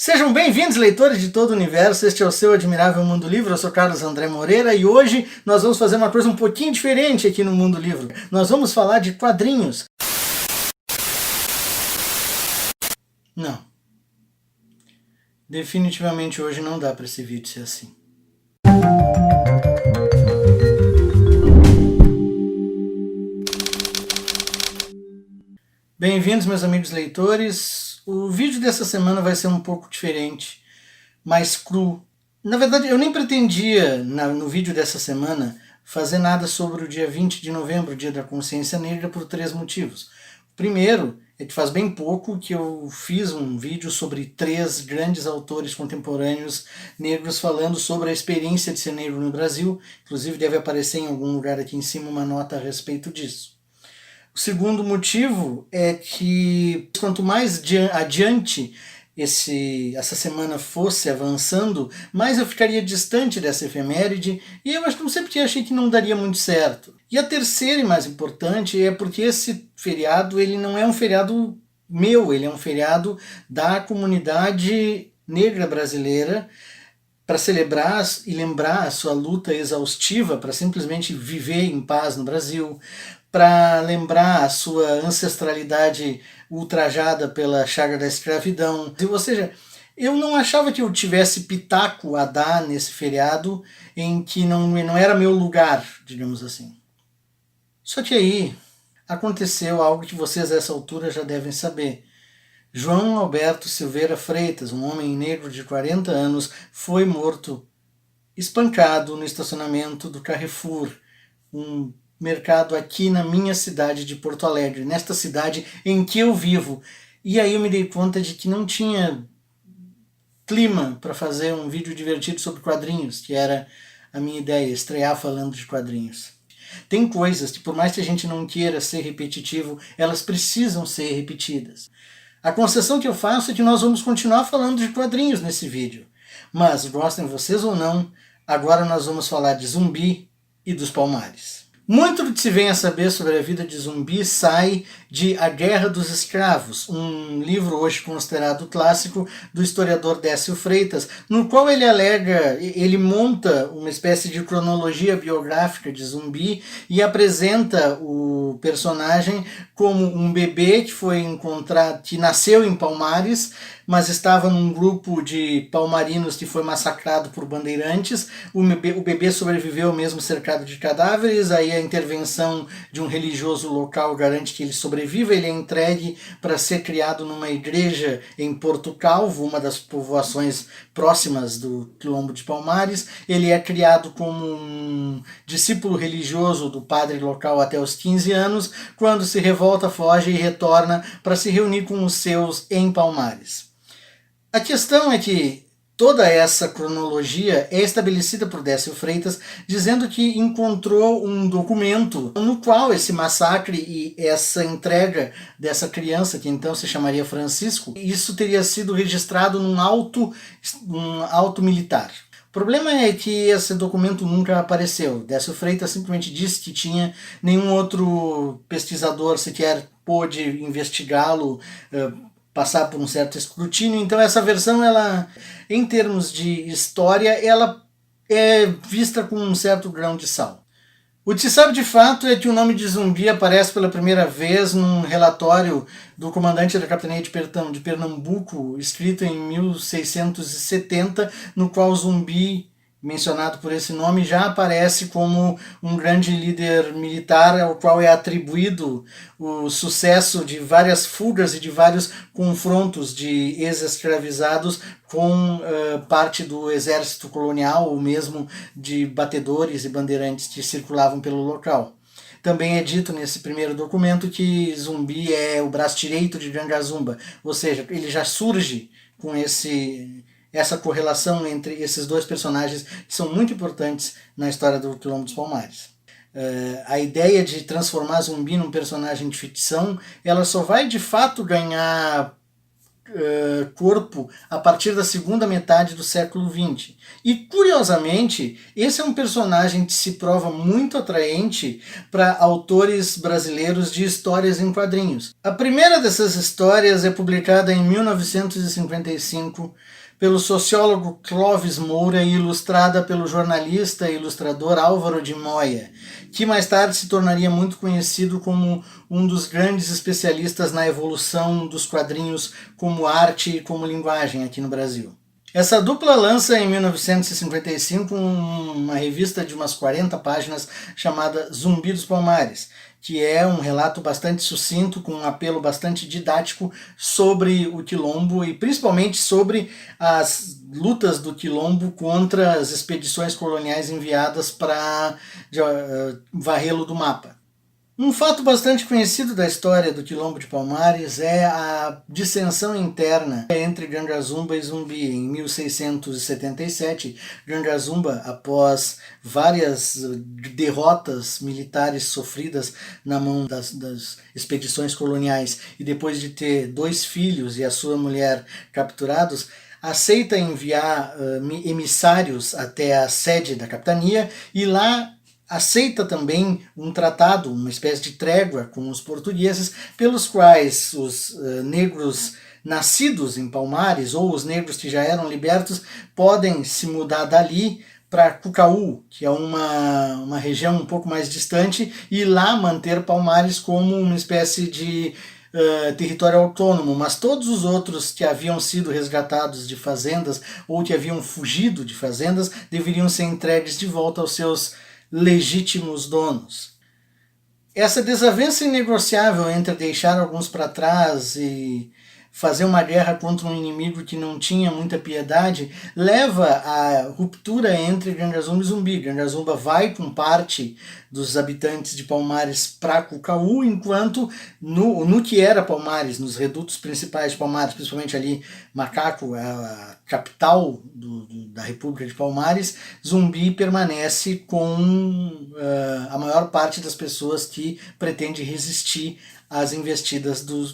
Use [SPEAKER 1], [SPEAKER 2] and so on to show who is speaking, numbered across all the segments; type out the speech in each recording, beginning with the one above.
[SPEAKER 1] Sejam bem-vindos, leitores de todo o universo. Este é o seu Admirável Mundo Livre. Eu sou Carlos André Moreira e hoje nós vamos fazer uma coisa um pouquinho diferente aqui no Mundo Livre. Nós vamos falar de quadrinhos. Não. Definitivamente hoje não dá para esse vídeo ser assim. Bem-vindos, meus amigos leitores. O vídeo dessa semana vai ser um pouco diferente, mais cru. Na verdade, eu nem pretendia, no vídeo dessa semana, fazer nada sobre o dia 20 de novembro, o Dia da Consciência Negra, por 3 motivos. O primeiro é que faz bem pouco que eu fiz um vídeo sobre 3 grandes autores contemporâneos negros falando sobre a experiência de ser negro no Brasil. Inclusive deve aparecer em algum lugar aqui em cima uma nota a respeito disso. O segundo motivo é que quanto mais adiante essa semana fosse avançando, mais eu ficaria distante dessa efeméride, e eu acho que eu sempre achei que não daria muito certo. E a terceira e mais importante é porque esse feriado ele não é um feriado meu, ele é um feriado da comunidade negra brasileira, para celebrar e lembrar a sua luta exaustiva para simplesmente viver em paz no Brasil, para lembrar a sua ancestralidade ultrajada pela chaga da escravidão. Ou seja, eu não achava que eu tivesse pitaco a dar nesse feriado em que não era meu lugar, digamos assim. Só que aí aconteceu algo que vocês a essa altura já devem saber. João Alberto Silveira Freitas, um homem negro de 40 anos, foi morto, espancado no estacionamento do Carrefour, um mercado aqui na minha cidade de Porto Alegre, nesta cidade em que eu vivo. E aí eu me dei conta de que não tinha clima para fazer um vídeo divertido sobre quadrinhos, que era a minha ideia, estrear falando de quadrinhos. Tem coisas que, por mais que a gente não queira ser repetitivo, elas precisam ser repetidas. A concessão que eu faço é que nós vamos continuar falando de quadrinhos nesse vídeo. Mas, gostem vocês ou não, agora nós vamos falar de Zumbi e dos Palmares. Muito do que se vem a saber sobre a vida de Zumbi sai de A Guerra dos Escravos, um livro hoje considerado clássico do historiador Décio Freitas, no qual ele monta uma espécie de cronologia biográfica de Zumbi e apresenta o personagem como um bebê que foi encontrado, que nasceu em Palmares, mas estava num grupo de palmarinos que foi massacrado por bandeirantes. O bebê sobreviveu mesmo cercado de cadáveres, aí a intervenção de um religioso local garante que ele sobreviva, ele é entregue para ser criado numa igreja em Porto Calvo, uma das povoações próximas do Quilombo de Palmares. Ele é criado como um discípulo religioso do padre local até os 15 anos, quando se revolta, foge e retorna para se reunir com os seus em Palmares. A questão é que toda essa cronologia é estabelecida por Décio Freitas, dizendo que encontrou um documento no qual esse massacre e essa entrega dessa criança, que então se chamaria Francisco, isso teria sido registrado num auto militar. O problema é que esse documento nunca apareceu. Décio Freitas simplesmente disse que tinha, nenhum outro pesquisador sequer pôde investigá-lo, passar por um certo escrutínio. Então essa versão, ela, em termos de história, ela é vista com um certo grão de sal. O que se sabe de fato é que o nome de Zumbi aparece pela primeira vez num relatório do comandante da capitania de Pernambuco, escrito em 1670, no qual Zumbi, mencionado por esse nome, já aparece como um grande líder militar ao qual é atribuído o sucesso de várias fugas e de vários confrontos de ex-escravizados com parte do exército colonial ou mesmo de batedores e bandeirantes que circulavam pelo local. Também é dito nesse primeiro documento que Zumbi é o braço direito de Gangazumba, ou seja, ele já surge com essa correlação entre esses dois personagens que são muito importantes na história do Quilombo dos Palmares. A ideia de transformar Zumbi num personagem de ficção, ela só vai de fato ganhar corpo a partir da segunda metade do século XX. E, curiosamente, esse é um personagem que se prova muito atraente para autores brasileiros de histórias em quadrinhos. A primeira dessas histórias é publicada em 1955 pelo sociólogo Clóvis Moura e ilustrada pelo jornalista e ilustrador Álvaro de Moya, que mais tarde se tornaria muito conhecido como um dos grandes especialistas na evolução dos quadrinhos como arte e como linguagem aqui no Brasil. Essa dupla lança em 1955 uma revista de umas 40 páginas chamada Zumbi dos Palmares, que é um relato bastante sucinto, com um apelo bastante didático sobre o Quilombo e principalmente sobre as lutas do Quilombo contra as expedições coloniais enviadas para varrê-lo do mapa. Um fato bastante conhecido da história do Quilombo de Palmares é a dissensão interna entre Grangazumba e Zumbi. Em 1677, Grangazumba, após várias derrotas militares sofridas na mão das expedições coloniais e depois de ter 2 filhos e a sua mulher capturados, aceita enviar emissários até a sede da capitania e lá aceita também um tratado, uma espécie de trégua com os portugueses, pelos quais os negros nascidos em Palmares ou os negros que já eram libertos podem se mudar dali para Cucaú, que é uma região um pouco mais distante, e lá manter Palmares como uma espécie de território autônomo, mas todos os outros que haviam sido resgatados de fazendas ou que haviam fugido de fazendas deveriam ser entregues de volta aos seus legítimos donos. Essa desavença inegociável entre deixar alguns para trás e fazer uma guerra contra um inimigo que não tinha muita piedade leva à ruptura entre Grangazumba e Zumbi. Grangazumba vai com parte dos habitantes de Palmares para Cucaú, enquanto no que era Palmares, nos redutos principais de Palmares, principalmente ali Macaco, a capital da República de Palmares, Zumbi permanece com a maior parte das pessoas que pretende resistir às investidas do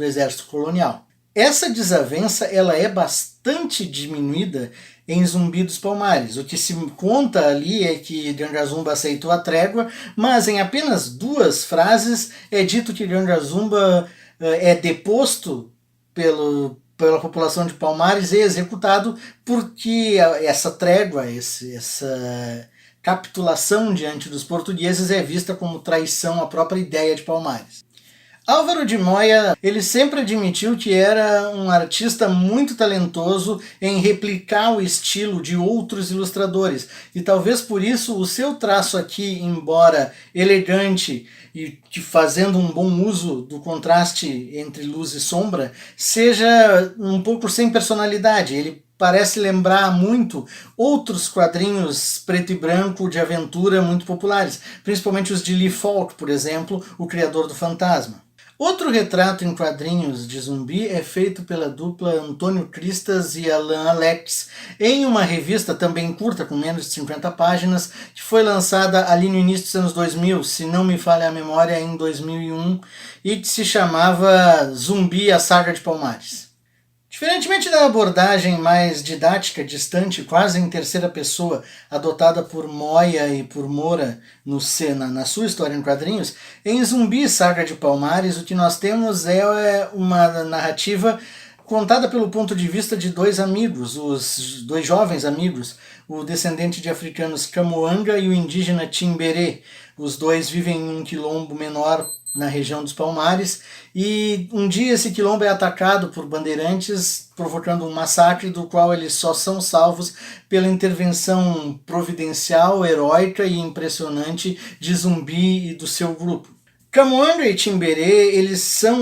[SPEAKER 1] exército colonial. Essa desavença ela é bastante diminuída em Zumbi dos Palmares. O que se conta ali é que Grangazumba aceitou a trégua, mas em apenas 2 frases é dito que Grangazumba é deposto pela população de Palmares e executado porque essa trégua, essa capitulação diante dos portugueses é vista como traição à própria ideia de Palmares. Álvaro de Moya, ele sempre admitiu que era um artista muito talentoso em replicar o estilo de outros ilustradores, e talvez por isso o seu traço aqui, embora elegante e fazendo um bom uso do contraste entre luz e sombra, seja um pouco sem personalidade. Ele parece lembrar muito outros quadrinhos preto e branco de aventura muito populares, principalmente os de Lee Falk, por exemplo, o criador do Fantasma. Outro retrato em quadrinhos de Zumbi é feito pela dupla Antônio Cristas e Alan Alex em uma revista também curta, com menos de 50 páginas, que foi lançada ali no início dos anos 2000, se não me falha a memória, em 2001, e que se chamava Zumbi, a Saga de Palmares. Diferentemente da abordagem mais didática, distante, quase em terceira pessoa, adotada por Moya e por Moura na sua história em quadrinhos, em Zumbi, Saga de Palmares, o que nós temos é uma narrativa contada pelo ponto de vista de 2 amigos, os 2 jovens amigos, o descendente de africanos Camoanga e o indígena Timberê. Os 2 vivem em um quilombo menor na região dos Palmares, e um dia esse quilombo é atacado por bandeirantes, provocando um massacre do qual eles só são salvos pela intervenção providencial, heróica e impressionante de Zumbi e do seu grupo. Camoanga e Timberê, eles são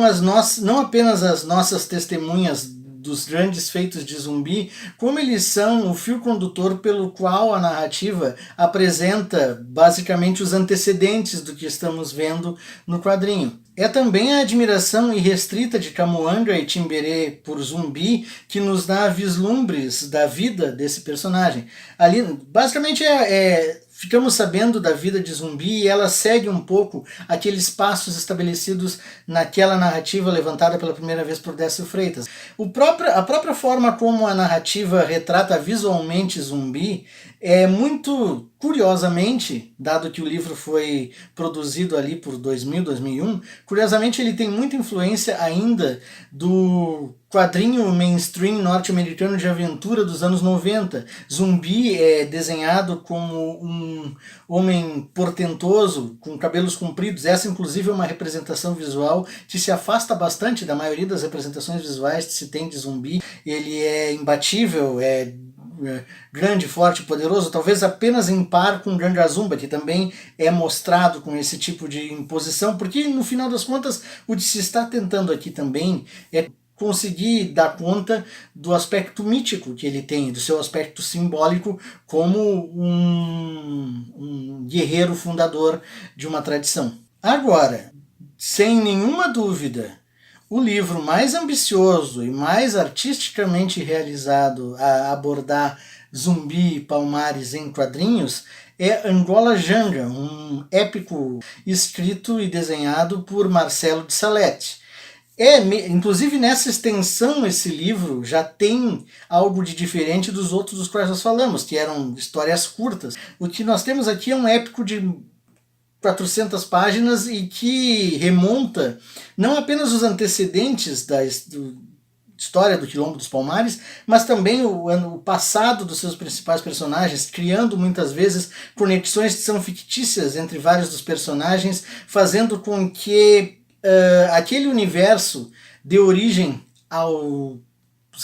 [SPEAKER 1] não apenas as nossas testemunhas dos grandes feitos de Zumbi, como eles são o fio condutor pelo qual a narrativa apresenta basicamente os antecedentes do que estamos vendo no quadrinho. É também a admiração irrestrita de Camoanga e Timberê por Zumbi que nos dá vislumbres da vida desse personagem. Ali, basicamente, ficamos sabendo da vida de Zumbi e ela segue um pouco aqueles passos estabelecidos naquela narrativa levantada pela primeira vez por Décio Freitas. A própria forma como a narrativa retrata visualmente Zumbi é muito, curiosamente, dado que o livro foi produzido ali por 2000, 2001, curiosamente ele tem muita influência ainda do quadrinho mainstream norte-americano de aventura dos anos 90. Zumbi é desenhado como um homem portentoso, com cabelos compridos. Essa, inclusive, é uma representação visual que se afasta bastante da maioria das representações visuais que se tem de Zumbi. Ele é imbatível, é grande, forte, poderoso, talvez apenas em par com Ganga Zumba, que também é mostrado com esse tipo de imposição, porque no final das contas o que se está tentando aqui também é conseguir dar conta do aspecto mítico que ele tem, do seu aspecto simbólico como um guerreiro fundador de uma tradição. Agora, sem nenhuma dúvida, o livro mais ambicioso e mais artisticamente realizado a abordar Zumbi e Palmares em quadrinhos é Angola Janga, um épico escrito e desenhado por Marcelo de Salete. Inclusive nessa extensão esse livro já tem algo de diferente dos outros dos quais nós falamos, que eram histórias curtas. O que nós temos aqui é um épico de 400 páginas e que remonta não apenas os antecedentes da história do Quilombo dos Palmares, mas também o passado dos seus principais personagens, criando muitas vezes conexões que são fictícias entre vários dos personagens, fazendo com que aquele universo dê origem aos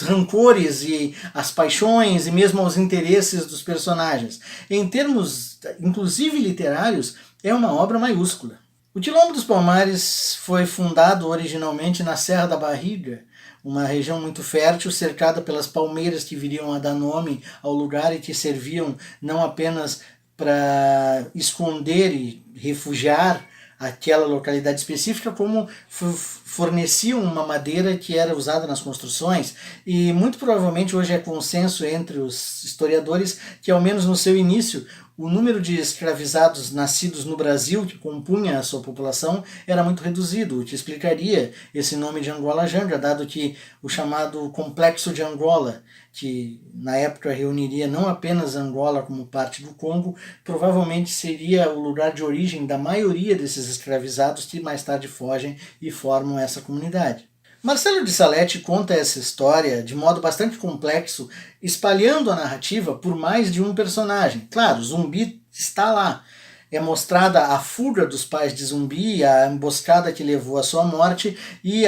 [SPEAKER 1] rancores e às paixões e mesmo aos interesses dos personagens. Em termos, inclusive literários, é uma obra maiúscula. O Quilombo dos Palmares foi fundado originalmente na Serra da Barriga, uma região muito fértil, cercada pelas palmeiras que viriam a dar nome ao lugar e que serviam não apenas para esconder e refugiar aquela localidade específica, como forneciam uma madeira que era usada nas construções, e muito provavelmente hoje é consenso entre os historiadores que, ao menos no seu início, o número de escravizados nascidos no Brasil, que compunha a sua população, era muito reduzido, o que explicaria esse nome de Angola Janga, dado que o chamado Complexo de Angola, que na época reuniria não apenas Angola como parte do Congo, provavelmente seria o lugar de origem da maioria desses escravizados que mais tarde fogem e formam essa comunidade. Marcelo de Salete conta essa história de modo bastante complexo, espalhando a narrativa por mais de um personagem. Claro, Zumbi está lá. É mostrada a fuga dos pais de Zumbi, a emboscada que levou à sua morte e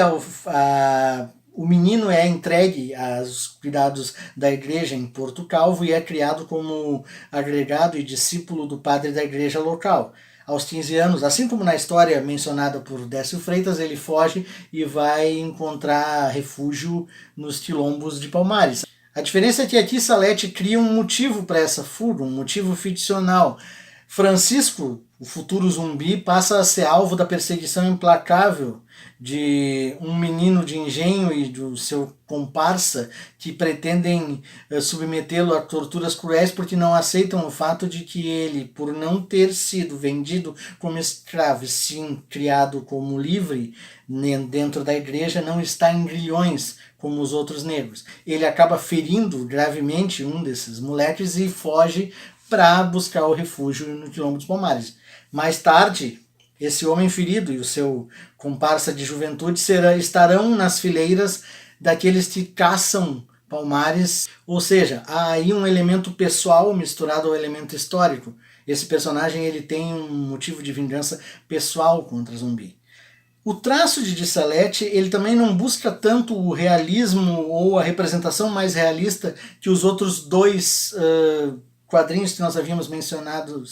[SPEAKER 1] o menino é entregue aos cuidados da igreja em Porto Calvo e é criado como agregado e discípulo do padre da igreja local. Aos 15 anos, assim como na história mencionada por Décio Freitas, ele foge e vai encontrar refúgio nos quilombos de Palmares. A diferença é que aqui Salete cria um motivo para essa fuga, um motivo ficcional. Francisco, o futuro Zumbi, passa a ser alvo da perseguição implacável de um menino de engenho e do seu comparsa que pretendem submetê-lo a torturas cruéis porque não aceitam o fato de que ele, por não ter sido vendido como escravo, sim criado como livre dentro da igreja, não está em grilhões como os outros negros. Ele acaba ferindo gravemente um desses moleques e foge para buscar o refúgio no Quilombo dos Palmares. Mais tarde, esse homem ferido e o seu comparsa de juventude estarão nas fileiras daqueles que caçam Palmares, ou seja, há aí um elemento pessoal misturado ao elemento histórico. Esse personagem ele tem um motivo de vingança pessoal contra Zumbi. O traço de Salete ele também não busca tanto o realismo ou a representação mais realista que os outros dois quadrinhos que nós havíamos mencionado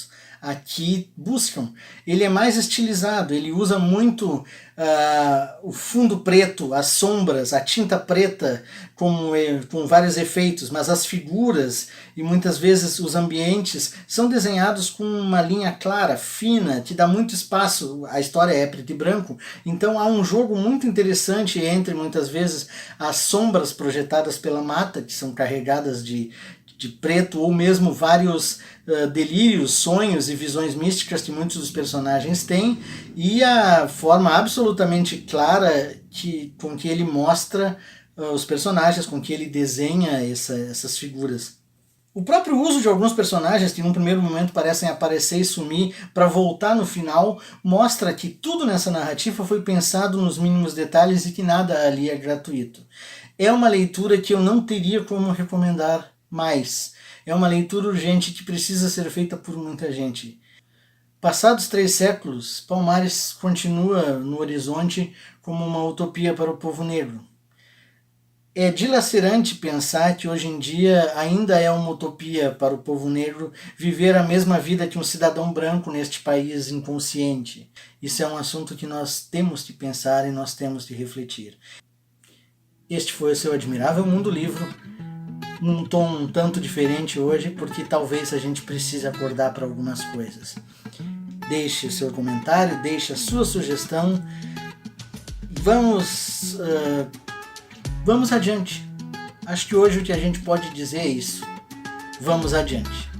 [SPEAKER 1] aqui buscam. Ele é mais estilizado, ele usa muito o fundo preto, as sombras, a tinta preta com vários efeitos, mas as figuras e muitas vezes os ambientes são desenhados com uma linha clara, fina, que dá muito espaço. A história é preto e branco, então há um jogo muito interessante entre muitas vezes as sombras projetadas pela mata, que são carregadas de de preto, ou mesmo vários delírios, sonhos e visões místicas que muitos dos personagens têm, e a forma absolutamente clara com que ele mostra os personagens, com que ele desenha essas figuras. O próprio uso de alguns personagens que num primeiro momento parecem aparecer e sumir para voltar no final mostra que tudo nessa narrativa foi pensado nos mínimos detalhes e que nada ali é gratuito. É uma leitura que eu não teria como recomendar mais. É uma leitura urgente que precisa ser feita por muita gente. Passados 3 séculos, Palmares continua no horizonte como uma utopia para o povo negro. É dilacerante pensar que hoje em dia ainda é uma utopia para o povo negro viver a mesma vida que um cidadão branco neste país inconsciente. Isso é um assunto que nós temos que pensar e nós temos que refletir. Este foi o seu Admirável Mundo Livro, num tom um tanto diferente hoje, porque talvez a gente precise acordar para algumas coisas. Deixe o seu comentário, deixe a sua sugestão. Vamos adiante. Acho que hoje o que a gente pode dizer é isso. Vamos adiante.